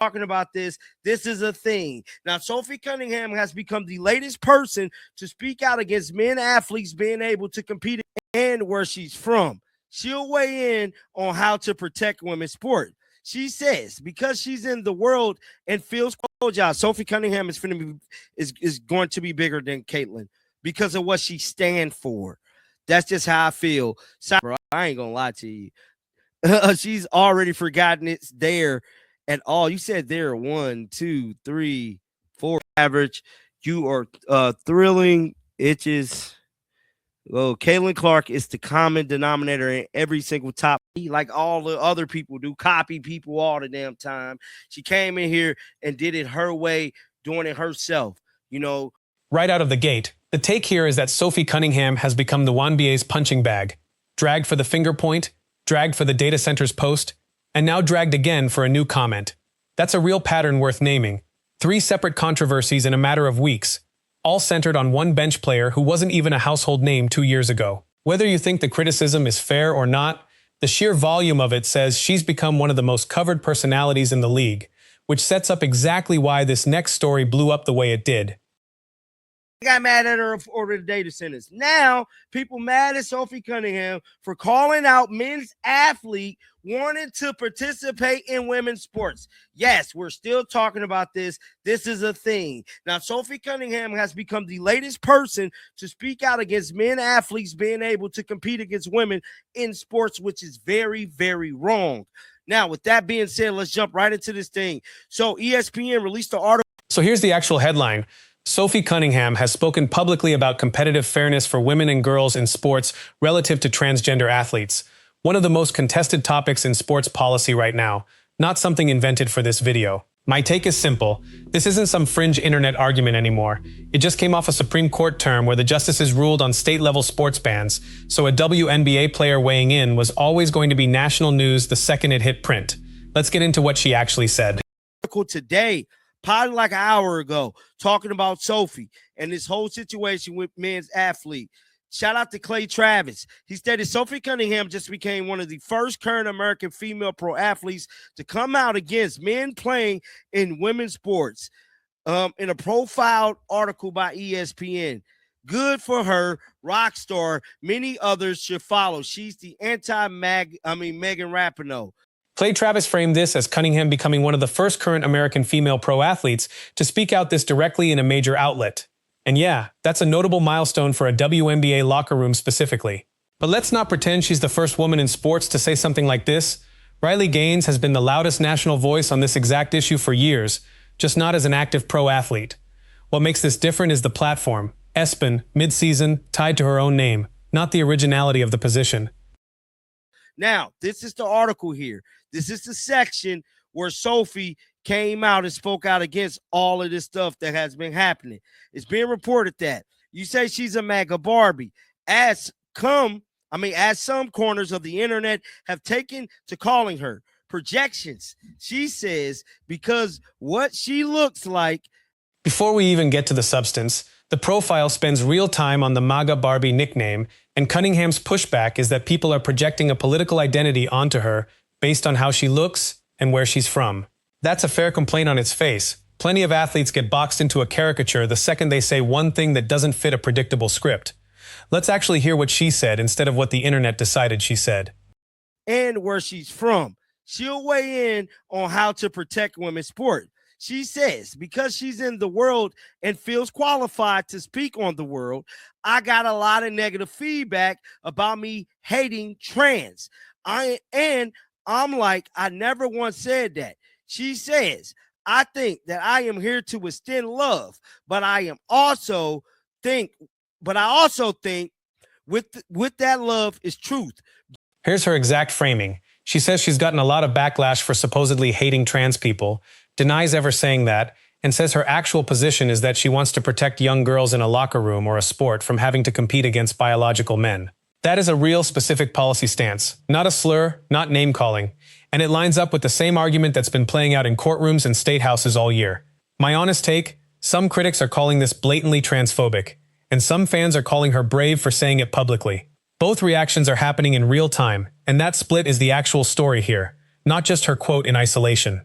talking about this. This is a thing. Now, Sophie Cunningham has become the latest person to speak out against men athletes being able to compete and where she's from. She'll weigh in on how to protect women's sport. She says because she's in the world and feels job, Sophie Cunningham is going to be bigger than Caitlin because of what she stands for. That's just how I feel. Sorry, bro, I ain't gonna lie to you. She's already forgotten it's there at all. You said there 1, 2, 3, 4 average. You are thrilling itches. Well, Caitlin Clark is the common denominator in every single top, like all the other people do, copy people all the damn time. She came in here and did it her way, doing it herself, Right out of the gate, the take here is that Sophie Cunningham has become the WNBA's punching bag, dragged for the finger point, dragged for the data center's post, and now dragged again for a new comment. That's a real pattern worth naming. 3 separate controversies in a matter of weeks, all centered on one bench player who wasn't even a household name 2 years ago. Whether you think the criticism is fair or not, the sheer volume of it says she's become one of the most covered personalities in the league, which sets up exactly why this next story blew up the way it did. I got mad at her for the data centers. Now, people mad at Sophie Cunningham for calling out men's athlete wanting to participate in women's sports. Yes, we're still talking about this. This is a thing. Now, Sophie Cunningham has become the latest person to speak out against men athletes being able to compete against women in sports, which is very, very wrong. Now, with that being said, let's jump right into this thing. So ESPN released the article. So here's the actual headline. Sophie Cunningham has spoken publicly about competitive fairness for women and girls in sports relative to transgender athletes. One of the most contested topics in sports policy right now, not something invented for this video. My take is simple. This isn't some fringe internet argument anymore. It just came off a Supreme Court term where the justices ruled on state-level sports bans, so a WNBA player weighing in was always going to be national news the second it hit print. Let's get into what she actually said. Today, probably like an hour ago, talking about Sophie and this whole situation with men's athlete. Shout out to Clay Travis. He stated Sophie Cunningham just became one of the first current American female pro athletes to come out against men playing in women's sports in a profiled article by ESPN. Good for her, rock star. Many others should follow. She's the Megan Rapinoe. Clay Travis framed this as Cunningham becoming one of the first current American female pro athletes to speak out this directly in a major outlet. And yeah, that's a notable milestone for a WNBA locker room specifically. But let's not pretend she's the first woman in sports to say something like this. Riley Gaines has been the loudest national voice on this exact issue for years, just not as an active pro athlete. What makes this different is the platform, ESPN, mid-season, tied to her own name, not the originality of the position. Now, this is the article here. This is the section where Sophie came out and spoke out against all of this stuff that has been happening. It's being reported that you say she's a MAGA Barbie, as some corners of the internet have taken to calling her projections. She says because what she looks like. Before we even get to the substance, the profile spends real time on the MAGA Barbie nickname, and Cunningham's pushback is that people are projecting a political identity onto her based on how she looks and where she's from. That's a fair complaint on its face. Plenty of athletes get boxed into a caricature the second they say one thing that doesn't fit a predictable script. Let's actually hear what she said instead of what the internet decided she said. And where she's from. She'll weigh in on how to protect women's sport. She says, because she's in the world and feels qualified to speak on the world, I got a lot of negative feedback about me hating trans. I'm like, I never once said that. She says, I think that I am here to extend love, but I also think with that love is truth. Here's her exact framing. She says she's gotten a lot of backlash for supposedly hating trans people, denies ever saying that, and says her actual position is that she wants to protect young girls in a locker room or a sport from having to compete against biological men. That is a real specific policy stance, not a slur, not name-calling, and it lines up with the same argument that's been playing out in courtrooms and state houses all year. My honest take, some critics are calling this blatantly transphobic, and some fans are calling her brave for saying it publicly. Both reactions are happening in real time, and that split is the actual story here, not just her quote in isolation.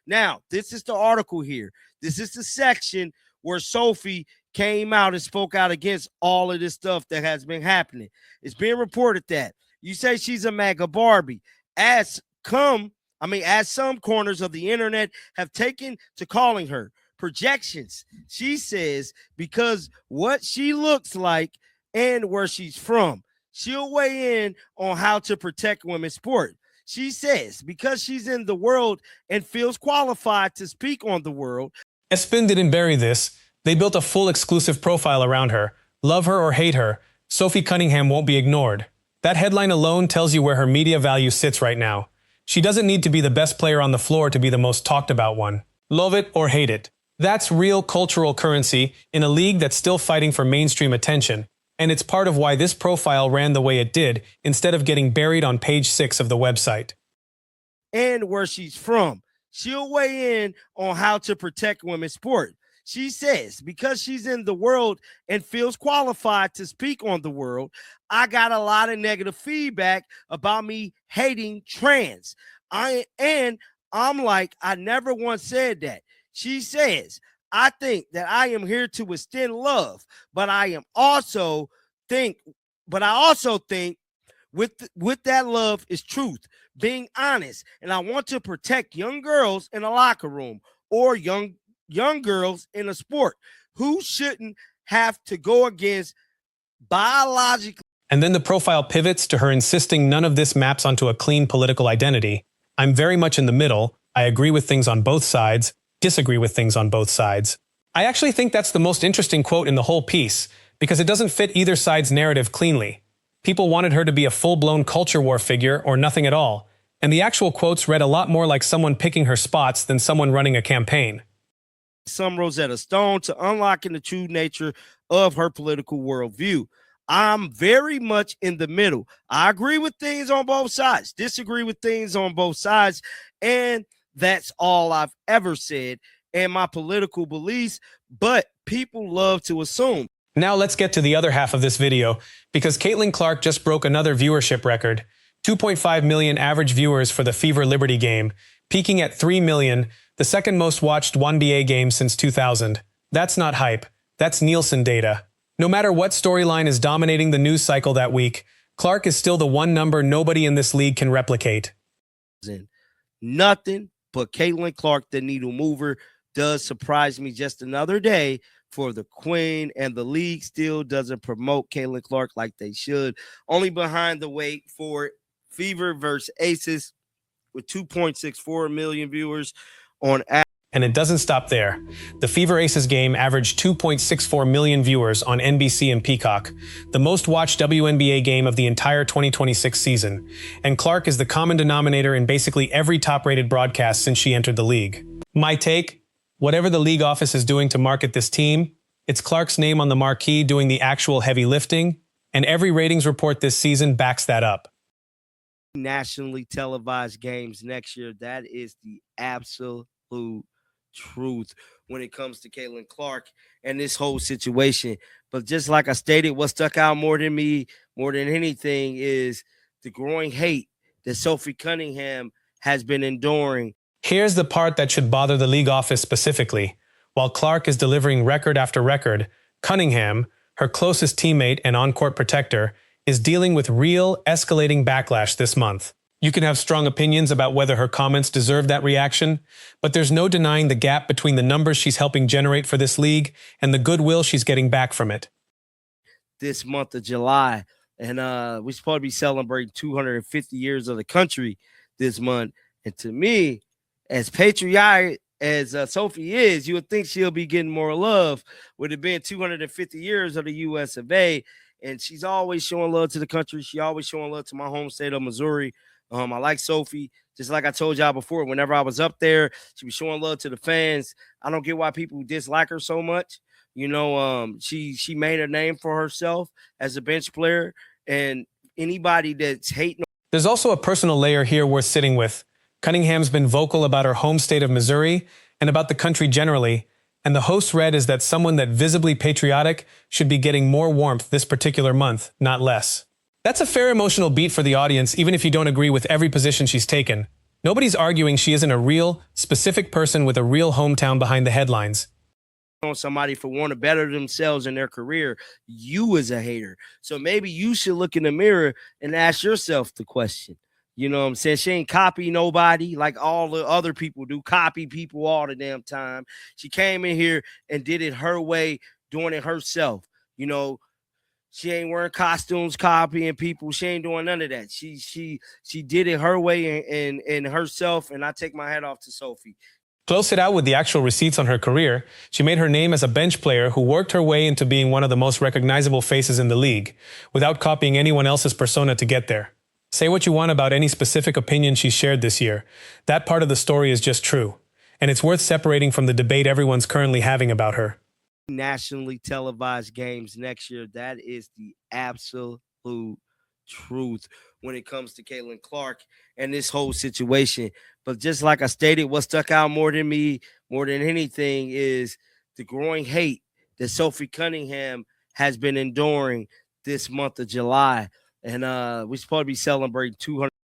Now, this is the article here. This is the section where Sophie came out and spoke out against all of this stuff that has been happening. It's being reported that you say she's a MAGA Barbie. As some corners of the internet have taken to calling her projections. She says because what she looks like and where she's from. She'll weigh in on how to protect women's sport. She says because she's in the world and feels qualified to speak on the world. ESPN didn't bury this. They built a full exclusive profile around her. Love her or hate her, Sophie Cunningham won't be ignored. That headline alone tells you where her media value sits right now. She doesn't need to be the best player on the floor to be the most talked about one. Love it or hate it. That's real cultural currency in a league that's still fighting for mainstream attention. And it's part of why this profile ran the way it did instead of getting buried on page 6 of the website. And where she's from. She'll weigh in on how to protect women's sport. She says, because she's in the world and feels qualified to speak on the world, I got a lot of negative feedback about me hating trans. I'm like, I never once said that. She says, I think that I am here to extend love, but I also think with that love is truth, being honest, and I want to protect young girls in a locker room or young girls in a sport who shouldn't have to go against biologically. And then the profile pivots to her insisting none of this maps onto a clean political identity. I'm very much in the middle. I agree with things on both sides, disagree with things on both sides. I actually think that's the most interesting quote in the whole piece, because it doesn't fit either side's narrative cleanly. People wanted her to be a full-blown culture war figure or nothing at all, and the actual quotes read a lot more like someone picking her spots than someone running a campaign. Some Rosetta Stone to unlocking the true nature of her political worldview. I'm very much in the middle. I agree with things on both sides, disagree with things on both sides, and that's all I've ever said and my political beliefs, but people love to assume. Now let's get to the other half of this video, because Caitlin Clark just broke another viewership record. 2.5 million average viewers for the Fever Liberty game, peaking at 3 million, the second most watched 1BA game since 2000. That's not hype, that's Nielsen data. No matter what storyline is dominating the news cycle that week, Clark is still the one number nobody in this league can replicate. Nothing but Caitlin Clark, the needle mover, does surprise me just another day for the Queen, and the league still doesn't promote Caitlin Clark like they should. Only behind the wait for it, Fever versus Aces with 2.64 million viewers on average. And it doesn't stop there. The Fever Aces game averaged 2.64 million viewers on NBC and Peacock, the most watched WNBA game of the entire 2026 season. And Clark is the common denominator in basically every top-rated broadcast since she entered the league. My take? Whatever the league office is doing to market this team, it's Clark's name on the marquee doing the actual heavy lifting, and every ratings report this season backs that up. Nationally televised games next year, that is the absolute truth when it comes to Caitlin Clark and this whole situation. But just like I stated, what stuck out more than anything is the growing hate that Sophie Cunningham has been enduring. Here's the part that should bother the league office specifically. While Clark is delivering record after record, Cunningham, her closest teammate and on-court protector, is dealing with real, escalating backlash this month. You can have strong opinions about whether her comments deserve that reaction, but there's no denying the gap between the numbers she's helping generate for this league and the goodwill she's getting back from it. This month of July, and we're supposed to be celebrating 250 years of the country this month, and to me, as patriotic as Sophie is, you would think she'll be getting more love with it being 250 years of the U.S. of A. And she's always showing love to the country. She always showing love to my home state of Missouri. I like Sophie. Just like I told y'all before, whenever I was up there, she was showing love to the fans. I don't get why people dislike her so much. You know, she made a name for herself as a bench player. And anybody that's hating. There's also a personal layer here worth sitting with. Cunningham's been vocal about her home state of Missouri and about the country generally, and the host read is that someone that visibly patriotic should be getting more warmth this particular month, not less. That's a fair emotional beat for the audience, even if you don't agree with every position she's taken. Nobody's arguing she isn't a real, specific person with a real hometown behind the headlines. On somebody for wanting to better themselves in their career, you as a hater. So maybe you should look in the mirror and ask yourself the question. You know what I'm saying? She ain't copy nobody like all the other people do, copy people all the damn time. She came in here and did it her way, doing it herself. You know, she ain't wearing costumes, copying people. She ain't doing none of that. She did it her way and herself. And I take my hat off to Sophie. Close it out with the actual receipts on her career. She made her name as a bench player who worked her way into being one of the most recognizable faces in the league, without copying anyone else's persona to get there. Say what you want about any specific opinion she shared this year. That part of the story is just true, and it's worth separating from the debate everyone's currently having about her. Nationally televised games next year. That is the absolute truth when it comes to Caitlin Clark and this whole situation. But just like I stated, what stuck out more than anything, is the growing hate that Sophie Cunningham has been enduring this month of July. And we're supposed to be celebrating 200